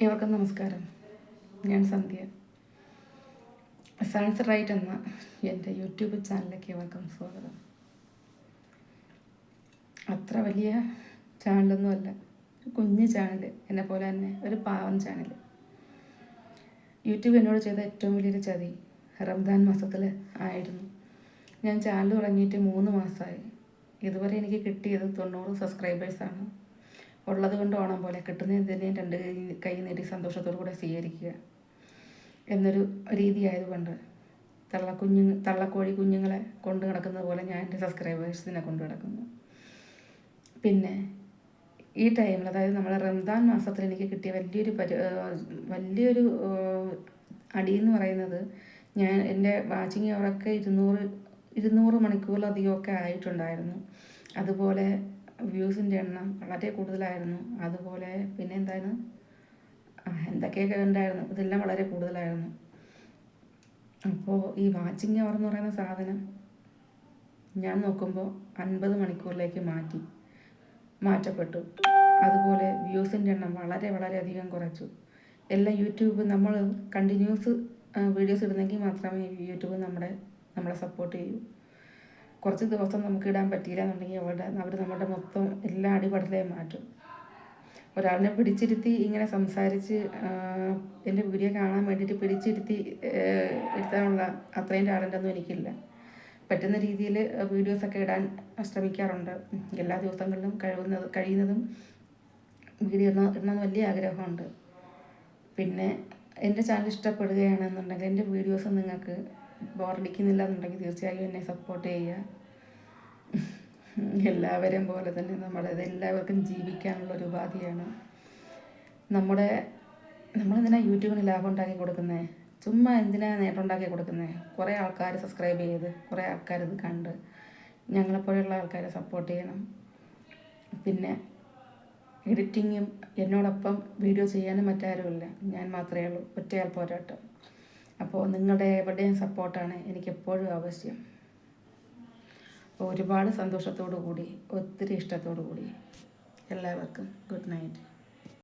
ഏവർക്കും നമസ്കാരം. ഞാൻ സന്ധ്യ. സയൻസ് റൈറ്റ് എന്ന എൻ്റെ യൂട്യൂബ് ചാനലിലേക്ക് ഏവർക്കും സ്വാഗതം. അത്ര വലിയ ചാനലൊന്നുമല്ല, ഒരു കുഞ്ഞു ചാനൽ, എന്നെ പോലെ തന്നെ ഒരു പാവം ചാനൽ. യൂട്യൂബ് എന്നോട് ചെയ്ത ഏറ്റവും വലിയൊരു ചതി റംദാൻ മാസത്തിൽ ആയിരുന്നു. ഞാൻ ചാനൽ തുടങ്ങിയിട്ട് 3 മാസമായി. ഇതുവരെ എനിക്ക് കിട്ടിയത് 90 സബ്സ്ക്രൈബേഴ്സാണ്. ഉള്ളത് കൊണ്ട് ഓണം പോലെ കിട്ടുന്നതിനെയും 2 കൈ നീട്ടി സന്തോഷത്തോടു കൂടെ സ്വീകരിക്കുക എന്നൊരു രീതി ആയതുകൊണ്ട് തള്ളക്കോഴി കുഞ്ഞുങ്ങളെ കൊണ്ടു നടക്കുന്നത് പോലെ ഞാൻ എൻ്റെ സബ്സ്ക്രൈബേഴ്സിനെ കൊണ്ടു നടക്കുന്നു. പിന്നെ ഈ ടൈമിൽ, അതായത് നമ്മുടെ റംദാൻ മാസത്തിൽ എനിക്ക് കിട്ടിയ വലിയൊരു അടിയെന്ന് പറയുന്നത്, എൻ്റെ വാച്ചിങ് അവറൊക്കെ 200 മണിക്കൂറിലധികമൊക്കെ ആയിട്ടുണ്ടായിരുന്നു. അതുപോലെ വ്യൂസിൻ്റെ എണ്ണം വളരെ കൂടുതലായിരുന്നു. അതുപോലെ പിന്നെ എന്തൊക്കെയൊക്കെ ഉണ്ടായിരുന്നു, ഇതെല്ലാം വളരെ കൂടുതലായിരുന്നു. അപ്പോൾ ഈ വാച്ചിങ് അവർ എന്ന് പറയുന്ന സാധനം ഞാൻ നോക്കുമ്പോൾ 50 മണിക്കൂറിലേക്ക് മാറ്റപ്പെട്ടു. അതുപോലെ വ്യൂസിൻ്റെ എണ്ണം വളരെ അധികം കുറച്ചു. എല്ലാം യൂട്യൂബ്, നമ്മൾ കണ്ടിന്യൂസ് വീഡിയോസ് ഇടുന്നെങ്കിൽ മാത്രമേ യൂട്യൂബ് നമ്മളെ സപ്പോർട്ട് ചെയ്യൂ. കുറച്ച് ദിവസം നമുക്ക് ഇടാൻ പറ്റിയില്ല എന്നുണ്ടെങ്കിൽ അവർ നമ്മുടെ മൊത്തം എല്ലാ അടിപടലയും മാറ്റും. ഒരാളിനെ പിടിച്ചിരുത്തി ഇങ്ങനെ സംസാരിച്ച് എൻ്റെ വീഡിയോ കാണാൻ വേണ്ടിയിട്ട് പിടിച്ചിരുത്തി ഇരുത്താനുള്ള അത്രയും ടാലൻ്റൊന്നും എനിക്കില്ല. പറ്റുന്ന രീതിയിൽ വീഡിയോസൊക്കെ ഇടാൻ ശ്രമിക്കാറുണ്ട്. എല്ലാ ദിവസങ്ങളിലും കഴിയുന്നതും വീഡിയോ ഇടണമെന്ന് വലിയ ആഗ്രഹമുണ്ട്. പിന്നെ എൻ്റെ ചാനൽ ഇഷ്ടപ്പെടുകയാണെന്നുണ്ടെങ്കിൽ, എൻ്റെ വീഡിയോസ് നിങ്ങൾക്ക് ബോറടിക്കുന്നില്ല എന്നുണ്ടെങ്കിൽ തീർച്ചയായും എന്നെ സപ്പോർട്ട് ചെയ്യുക. എല്ലാവരെയും പോലെ തന്നെ എല്ലാവർക്കും ജീവിക്കാനുള്ള ഒരു ഉപാധിയാണ്. നമ്മളെന്തിനാ യൂട്യൂബിന് ലാഭം ഉണ്ടാക്കി കൊടുക്കുന്നത്? ചുമ്മാ എന്തിനാ നേട്ടം ഉണ്ടാക്കി കൊടുക്കുന്നത്? കുറേ ആൾക്കാർ സബ്സ്ക്രൈബ് ചെയ്ത്, കുറേ ആൾക്കാരിത് കണ്ട് ഞങ്ങളെപ്പോലെയുള്ള ആൾക്കാരെ സപ്പോർട്ട് ചെയ്യണം. പിന്നെ എഡിറ്റിങ്ങും എന്നോടൊപ്പം വീഡിയോ ചെയ്യാനും മറ്റാരുമില്ല, ഞാൻ മാത്രമേ ഉള്ളൂ, ഒറ്റയാൾ പോരാട്ടം. അപ്പോൾ നിങ്ങളുടെ എവിടെയും സപ്പോർട്ടാണ് എനിക്കെപ്പോഴും ആവശ്യം. ഒരുപാട് സന്തോഷത്തോടു കൂടി, ഒത്തിരി ഇഷ്ടത്തോടു കൂടി എല്ലാവർക്കും ഗുഡ് നൈറ്റ്.